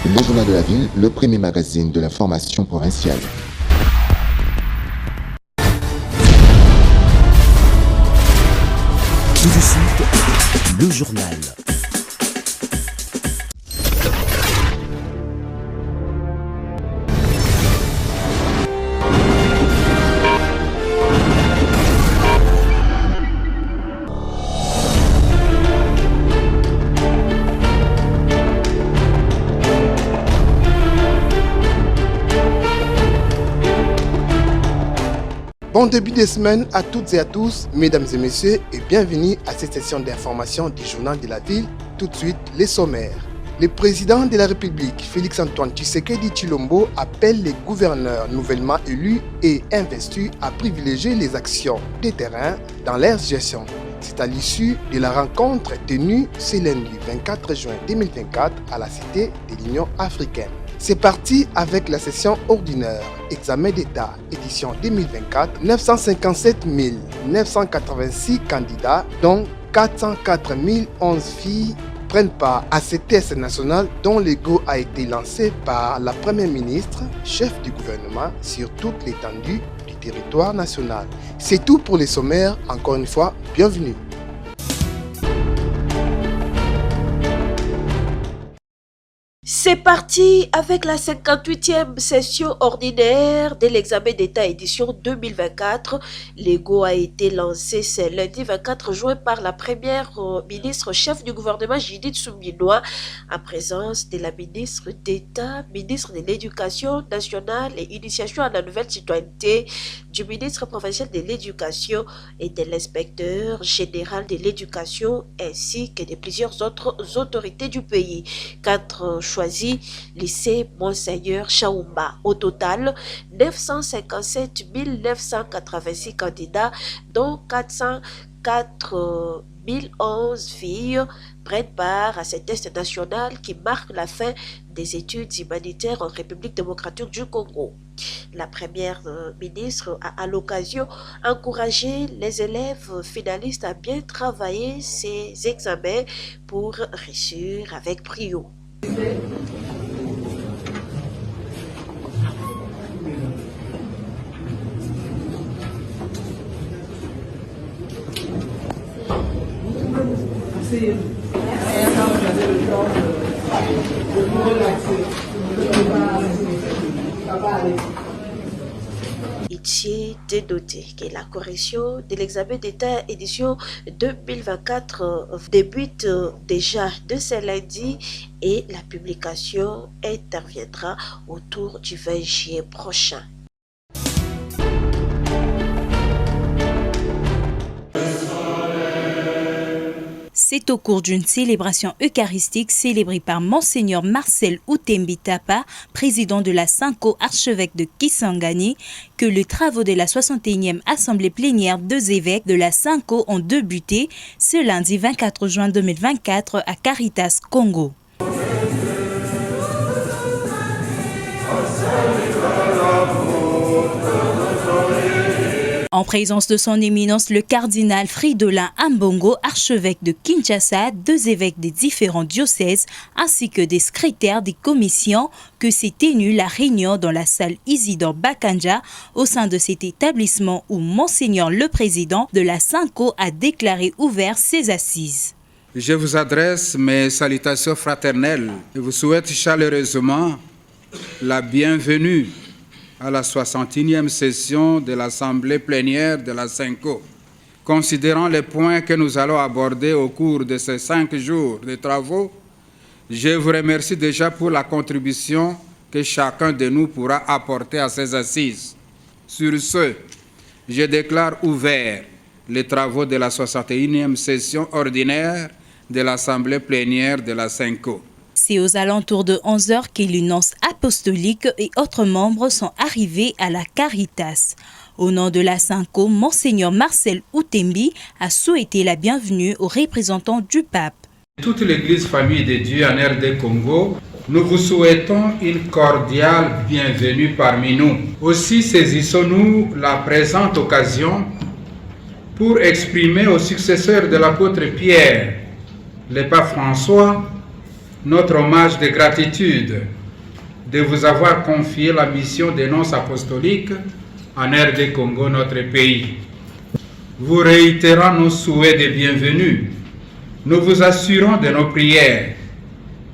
Le Journal de la Ville, le premier magazine de l'information provinciale. Tout de suite, le journal. Bon début de semaine à toutes et à tous, mesdames et messieurs, et bienvenue à cette session d'information du Journal de la Ville. Tout de suite, les sommaires. Le président de la République, Félix-Antoine Tshisekedi Tshilombo, appelle les gouverneurs nouvellement élus et investis à privilégier les actions de terrain dans leur gestion. C'est à l'issue de la rencontre tenue ce lundi 24 juin 2024 à la Cité de l'Union africaine. C'est parti avec la session ordinaire, examen d'État, édition 2024, 957 986 candidats, dont 404 011 filles prennent part à ce test national dont le go a été lancé par la Première ministre, chef du gouvernement, sur toute l'étendue du territoire national. C'est tout pour les sommaires, encore une fois, bienvenue. C'est parti avec la 58e session ordinaire de l'examen d'État édition 2024. L'EGO a été lancé ce lundi 24 juin par la première ministre chef du gouvernement Judith Suminwa en présence de la ministre d'État, ministre de l'Éducation nationale et initiation à la nouvelle citoyenneté, du ministre provincial de l'Éducation et de l'inspecteur général de l'Éducation ainsi que de plusieurs autres autorités du pays. 4 choisi lycée Monseigneur Chaoumba. Au total, 957 986 candidats, dont 404 011 filles prennent part à ce test national qui marque la fin des études humanitaires en République démocratique du Congo. La première ministre a à l'occasion encouragé les élèves finalistes à bien travailler ces examens pour réussir avec brio. Ici, dénoté que la correction de l'examen d'État édition 2024 débute déjà de ce lundi et la publication interviendra autour du 20 juillet prochain. C'est au cours d'une célébration eucharistique célébrée par Monseigneur Marcel Outembi Tapa, président de la Sanko, archevêque de Kisangani, que les travaux de la 61e Assemblée plénière des évêques de la Sanko ont débuté ce lundi 24 juin 2024 à Caritas, Congo. En présence de son éminence le cardinal Fridolin Ambongo, archevêque de Kinshasa, 2 évêques des différents diocèses, ainsi que des secrétaires des commissions, que s'est tenue la réunion dans la salle Isidore Bakanja au sein de cet établissement où Monseigneur le président de la Sanko a déclaré ouvert ses assises. Je vous adresse mes salutations fraternelles et vous souhaite chaleureusement la bienvenue à la 61e session de l'Assemblée plénière de la Sanko. Considérant les points que nous allons aborder au cours de ces 5 jours de travaux, je vous remercie déjà pour la contribution que chacun de nous pourra apporter à ces assises. Sur ce, je déclare ouvert les travaux de la 61e session ordinaire de l'Assemblée plénière de la Sanko. C'est aux alentours de 11h que l'Uniance apostolique et autres membres sont arrivés à la Caritas. Au nom de la Sanko, Monseigneur Marcel Outembi a souhaité la bienvenue aux représentants du pape. Toute l'Église Famille de Dieu en RD Congo, nous vous souhaitons une cordiale bienvenue parmi nous. Aussi saisissons-nous la présente occasion pour exprimer aux successeurs de l'apôtre Pierre, le pape François, notre hommage de gratitude de vous avoir confié la mission des nonces apostoliques en RD Congo, notre pays. Vous réitérant nos souhaits de bienvenue, nous vous assurons de nos prières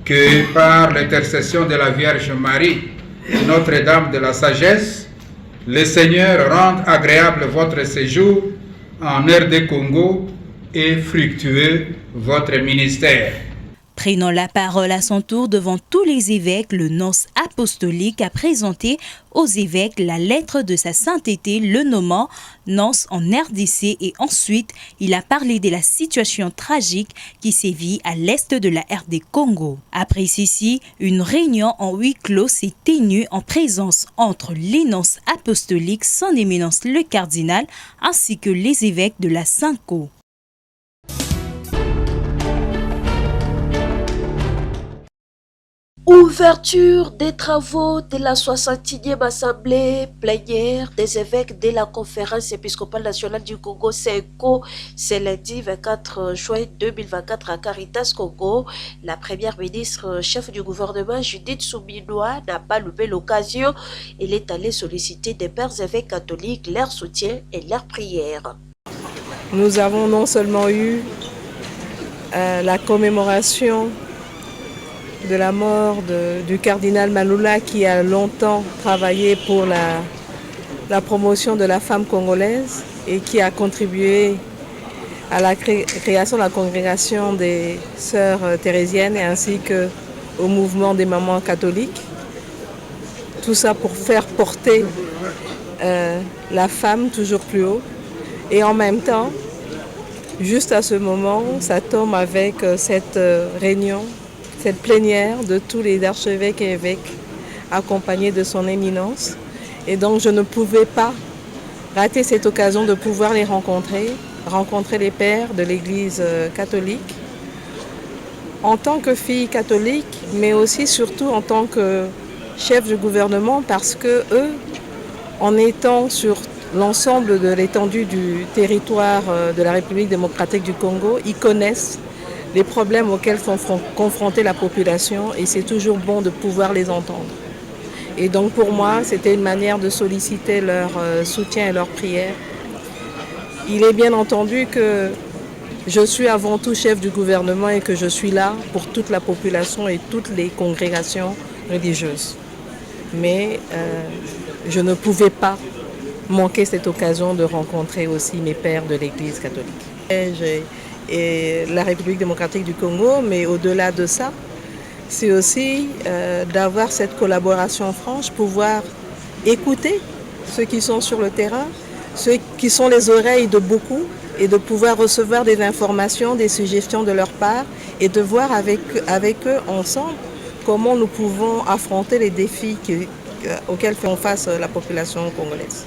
que par l'intercession de la Vierge Marie, Notre-Dame de la Sagesse, le Seigneur rende agréable votre séjour en RD Congo et fructueux votre ministère. Prenant la parole à son tour devant tous les évêques, le nonce apostolique a présenté aux évêques la lettre de sa sainteté, le nommant nonce en RDC, et ensuite il a parlé de la situation tragique qui sévit à l'est de la RD Congo. Après ceci, une réunion en huis clos s'est tenue en présence entre les nonces apostoliques, son éminence le cardinal, ainsi que les évêques de la Cinco. Ouverture des travaux de la 61e assemblée plénière des évêques de la conférence épiscopale nationale du Congo, CENCO, ce lundi 24 juin 2024 à Caritas Congo. La première ministre chef du gouvernement, Judith Suminwa, n'a pas loupé l'occasion. Elle est allée solliciter des pères évêques catholiques leur soutien et leur prière. Nous avons non seulement eu la commémoration de la mort du cardinal Maloula, qui a longtemps travaillé pour la promotion de la femme congolaise et qui a contribué à la création de la congrégation des sœurs thérésiennes ainsi qu'au mouvement des mamans catholiques. Tout ça pour faire porter la femme toujours plus haut. Et en même temps, juste à ce moment, ça tombe avec cette réunion, cette plénière de tous les archevêques et évêques accompagnés de son éminence. Et donc je ne pouvais pas rater cette occasion de pouvoir les rencontrer les pères de l'Église catholique, en tant que fille catholique, mais aussi surtout en tant que chef du gouvernement, parce que eux, en étant sur l'ensemble de l'étendue du territoire de la République démocratique du Congo, ils connaissent les problèmes auxquels sont confrontées la population, et c'est toujours bon de pouvoir les entendre. Et donc pour moi, c'était une manière de solliciter leur soutien et leur prière. Il est bien entendu que je suis avant tout chef du gouvernement et que je suis là pour toute la population et toutes les congrégations religieuses. Mais je ne pouvais pas manquer cette occasion de rencontrer aussi mes pères de l'Église catholique. Et la République démocratique du Congo, mais au-delà de ça, c'est aussi d'avoir cette collaboration franche, pouvoir écouter ceux qui sont sur le terrain, ceux qui sont les oreilles de beaucoup, et de pouvoir recevoir des informations, des suggestions de leur part, et de voir avec eux ensemble comment nous pouvons affronter les défis auxquels fait face la population congolaise.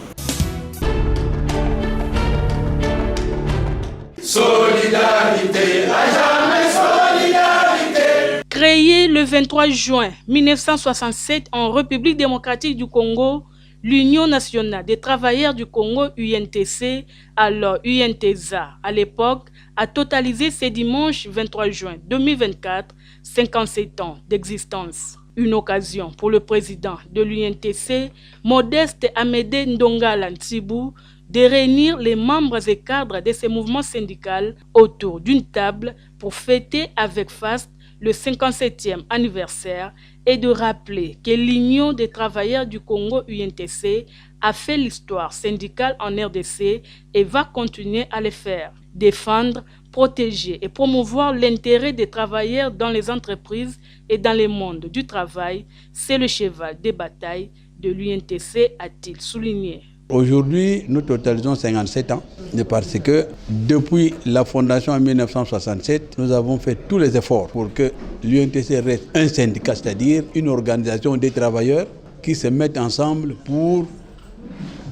Solidarité, à jamais solidarité. Créée le 23 juin 1967 en République démocratique du Congo, l'Union nationale des travailleurs du Congo UNTC, alors UNTESA à l'époque, a totalisé ce dimanche 23 juin 2024 57 ans d'existence. Une occasion pour le président de l'UNTC, Modeste Amédée Ndongala Ntibou, de réunir les membres et cadres de ce mouvement syndical autour d'une table pour fêter avec faste le 57e anniversaire et de rappeler que l'Union des travailleurs du Congo UNTC a fait l'histoire syndicale en RDC et va continuer à le faire. Défendre, protéger et promouvoir l'intérêt des travailleurs dans les entreprises et dans le monde du travail, c'est le cheval de bataille de l'UNTC, a-t-il souligné. Aujourd'hui, nous totalisons 57 ans, parce que depuis la fondation en 1967, nous avons fait tous les efforts pour que l'UNTC reste un syndicat, c'est-à-dire une organisation des travailleurs qui se mettent ensemble pour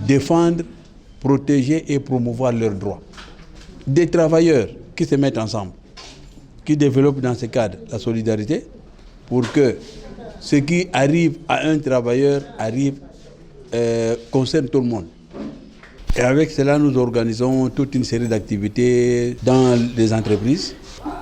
défendre, protéger et promouvoir leurs droits. Des travailleurs qui se mettent ensemble, qui développent dans ce cadre la solidarité pour que ce qui arrive à un travailleur concerne tout le monde. Et avec cela, nous organisons toute une série d'activités dans les entreprises.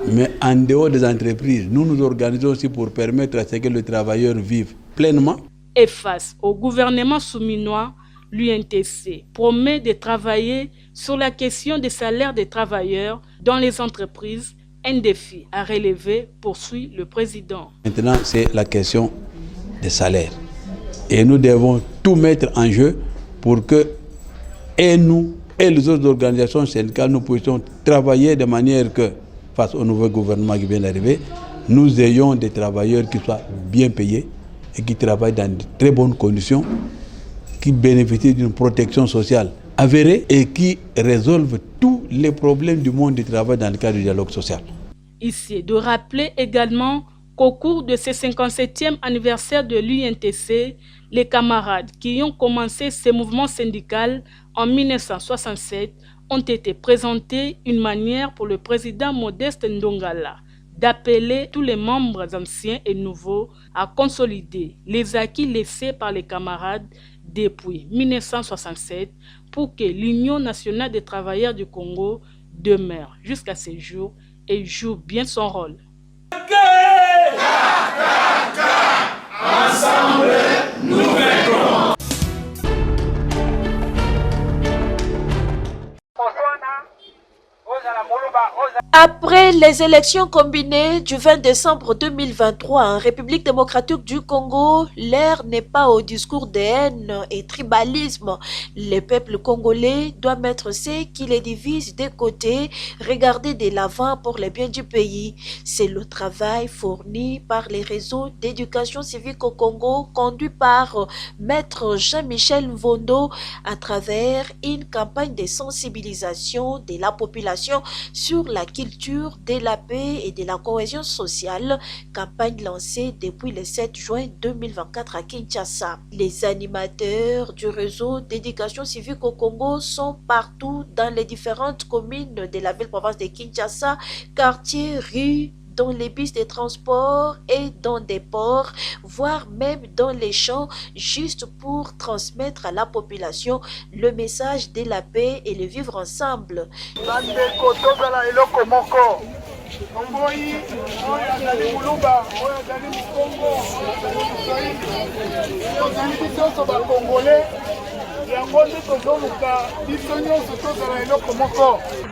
Mais en dehors des entreprises, nous nous organisons aussi pour permettre à ce que le travailleur vive pleinement. Et face au gouvernement souminois, l'UNTC promet de travailler sur la question des salaires des travailleurs dans les entreprises, un défi à relever, poursuit le président. Maintenant, c'est la question des salaires. Et nous devons tout mettre en jeu pour que, et nous, et les autres organisations syndicales, nous puissions travailler de manière que, face au nouveau gouvernement qui vient d'arriver, nous ayons des travailleurs qui soient bien payés et qui travaillent dans de très bonnes conditions, qui bénéficient d'une protection sociale avérée et qui résolvent tous les problèmes du monde du travail dans le cadre du dialogue social. Ici, de rappeler également qu'au cours de ce 57e anniversaire de l'UNTC, les camarades qui ont commencé ces mouvements syndicaux en 1967 ont été présentés une manière pour le président Modeste Ndongala d'appeler tous les membres anciens et nouveaux à consolider les acquis laissés par les camarades depuis 1967 pour que l'Union nationale des travailleurs du Congo demeure jusqu'à ce jour et joue bien son rôle. Ensemble, nous vaincrons. Après les élections combinées du 20 décembre 2023 en République démocratique du Congo, l'ère n'est pas au discours de haine et tribalisme. Le peuple congolais doit mettre ce qui les divise de côté, regarder de l'avant pour le bien du pays. C'est le travail fourni par les réseaux d'éducation civique au Congo, conduit par Maître Jean-Michel Mvondo à travers une campagne de sensibilisation de la population sur la culture de la paix et de la cohésion sociale, campagne lancée depuis le 7 juin 2024 à Kinshasa. Les animateurs du réseau d'éducation civique au Congo sont partout dans les différentes communes de la ville-province de Kinshasa, quartiers, rues, dans les bus de transport et dans des ports, voire même dans les champs, juste pour transmettre à la population le message de la paix et le vivre ensemble.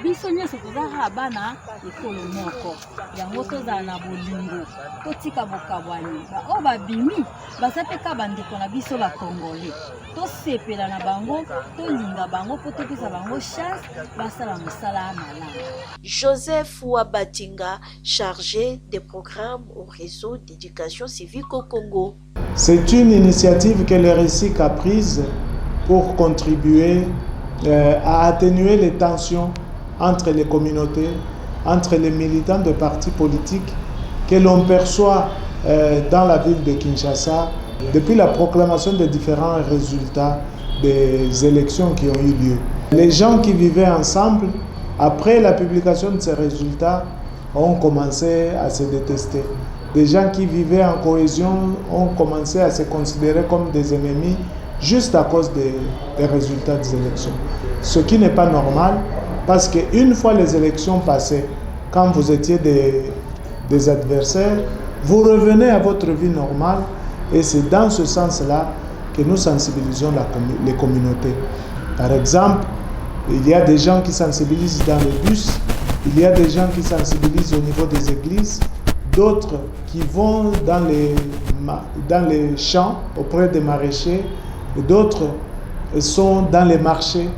biso nyonso tozalaka bana ekolo moko yango tozala na bolingo totika bokabwani oyo babimi baza mpe ka bandeko na biso bakongole tosepela na bango tolinga bango mpo topesa bango chance basala mosala malamu. Joseph Wabatinga, chargé des programmes au réseau d'éducation civique au Congo. C'est une initiative que le RSIC a prise pour contribuer à atténuer les tensions entre les communautés, entre les militants de partis politiques que l'on perçoit dans la ville de Kinshasa depuis la proclamation des différents résultats des élections qui ont eu lieu. Les gens qui vivaient ensemble, après la publication de ces résultats, ont commencé à se détester. Des gens qui vivaient en cohésion ont commencé à se considérer comme des ennemis juste à cause des résultats des élections. Ce qui n'est pas normal, parce qu'une fois les élections passées, quand vous étiez des adversaires, vous revenez à votre vie normale, et c'est dans ce sens-là que nous sensibilisons les communautés. Par exemple, il y a des gens qui sensibilisent dans les bus, il y a des gens qui sensibilisent au niveau des églises, d'autres qui vont dans les champs auprès des maraîchers, et d'autres sont dans les marchés,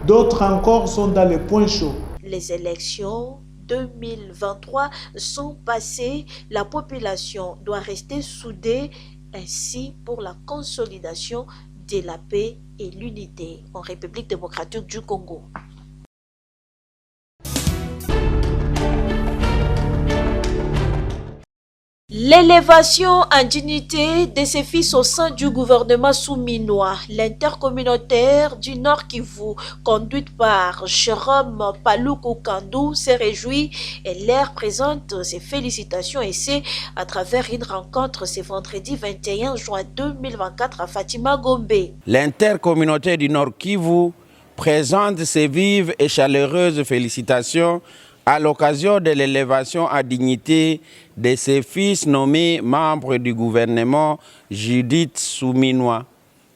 d'autres encore sont dans les points chauds. Les élections 2023 sont passées, la population doit rester soudée, ainsi pour la consolidation de la paix et l'unité en République démocratique du Congo. L'élévation en dignité de ses fils au sein du gouvernement souminois, l'intercommunautaire du Nord Kivu, conduite par Jérôme Paluku Kandou, se réjouit et leur présente ses félicitations et c'est à travers une rencontre ce vendredi 21 juin 2024 à Fatima Gombe. L'intercommunauté du Nord Kivu présente ses vives et chaleureuses félicitations à l'occasion de l'élévation à dignité de ses fils nommés membres du gouvernement Judith Souminois.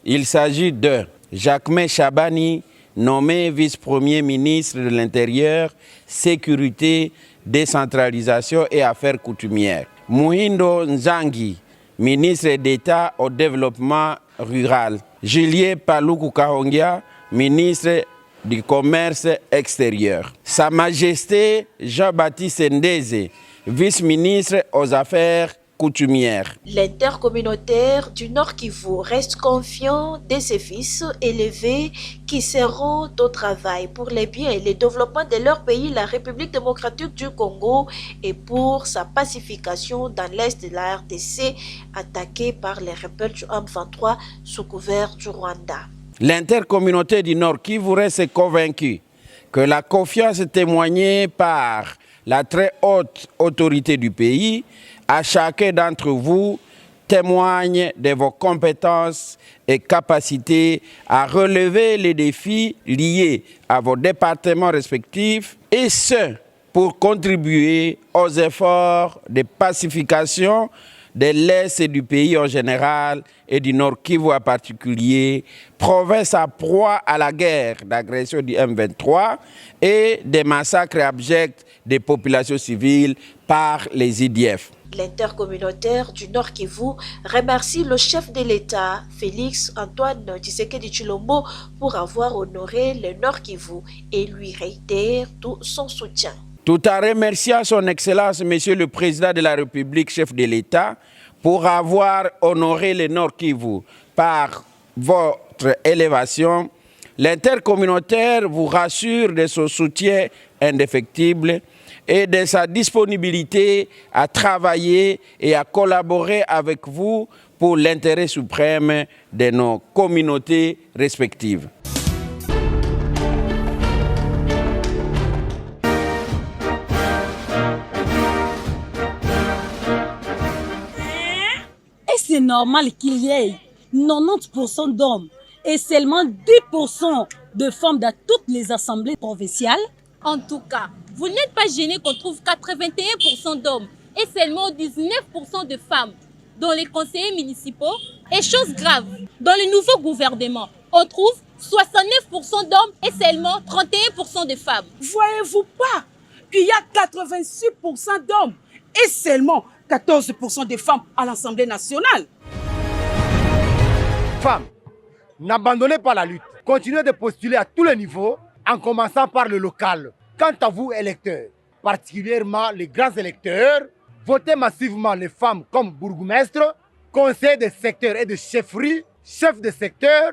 Il s'agit de Jacquemain Chabani, nommé vice-premier ministre de l'Intérieur, Sécurité, Décentralisation et Affaires coutumières. Muhindo Nzangi, ministre d'État au développement rural. Julie Paluku Kahongia, ministre du Commerce extérieur. Sa Majesté Jean-Baptiste Ndeze, vice-ministre aux Affaires coutumières. L'intercommunautaire du Nord Kivu reste confiant de ses fils élevés qui seront au travail pour les biens et le développement de leur pays, la République démocratique du Congo, et pour sa pacification dans l'est de la RDC, attaquée par les rebelles du M23 sous couvert du Rwanda. L'intercommunauté du Nord Kivu reste convaincue que la confiance témoignée par la très haute autorité du pays à chacun d'entre vous témoigne de vos compétences et capacités à relever les défis liés à vos départements respectifs, et ce, pour contribuer aux efforts de pacification de l'Est du pays en général et du Nord Kivu en particulier, province à proie à la guerre d'agression du M23 et des massacres abjects des populations civiles par les IDF. L'intercommunautaire du Nord Kivu remercie le chef de l'État, Félix Antoine Tshisekedi Tshilombo, pour avoir honoré le Nord Kivu et lui réitère tout son soutien. Tout en remerciant son Excellence, Monsieur le Président de la République, chef de l'État, pour avoir honoré le Nord Kivu par votre élévation, l'intercommunautaire vous rassure de son soutien indéfectible et de sa disponibilité à travailler et à collaborer avec vous pour l'intérêt suprême de nos communautés respectives. C'est normal qu'il y ait 90% d'hommes et seulement 10% de femmes dans toutes les assemblées provinciales. En tout cas, vous n'êtes pas gêné qu'on trouve 81% d'hommes et seulement 19% de femmes dans les conseillers municipaux. Et chose grave, dans le nouveau gouvernement, on trouve 69% d'hommes et seulement 31% de femmes. Voyez-vous pas qu'il y a 86% d'hommes et seulement 14% des femmes à l'Assemblée nationale? Femmes, n'abandonnez pas la lutte. Continuez de postuler à tous les niveaux, en commençant par le local. Quant à vous, électeurs, particulièrement les grands électeurs, votez massivement les femmes comme bourgmestres, conseillers de secteur et de chefferie, chefs de secteur,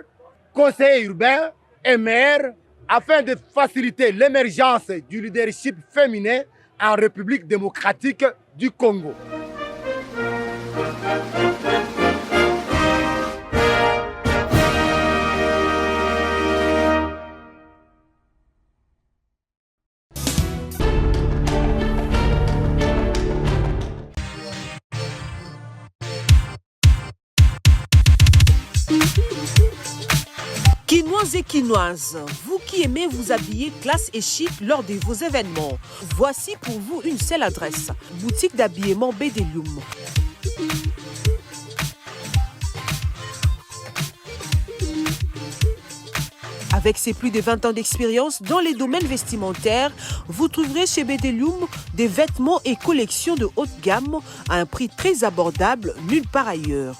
conseillers urbains et maires, afin de faciliter l'émergence du leadership féminin en République démocratique du Congo. Quinoises et quinoises, vous qui aimez vous habiller classe et chic lors de vos événements, voici pour vous une seule adresse, boutique d'habillement Bédéloum. Avec ses plus de 20 ans d'expérience dans les domaines vestimentaires, vous trouverez chez Bédéloum des vêtements et collections de haute gamme à un prix très abordable nulle part ailleurs.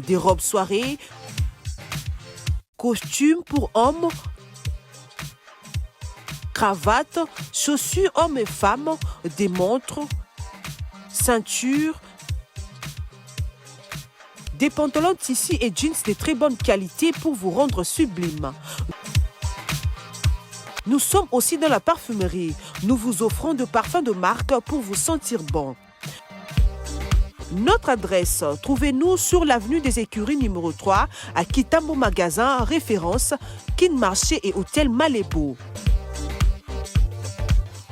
Des robes soirées, costumes pour hommes, cravates, chaussures hommes et femmes, des montres, ceintures, des pantalons tissus et jeans de très bonne qualité pour vous rendre sublime. Nous sommes aussi dans la parfumerie. Nous vous offrons de parfums de marque pour vous sentir bon. Notre adresse, trouvez-nous sur l'avenue des Écuries numéro 3 à Kitambo Magasin, référence Kin Marché et Hôtel Malébo.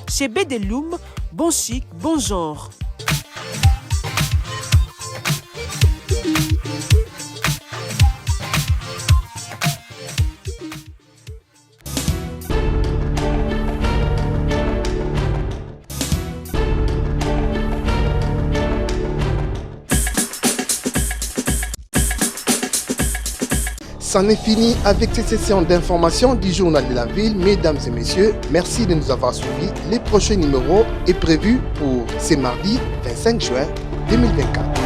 Chez Bédéloum, bon chic, bon genre. c'en est fini avec cette session d'information du Journal de la Ville. Mesdames et messieurs, merci de nous avoir suivis. Les prochains numéros est prévu pour ce mardi 25 juin 2024.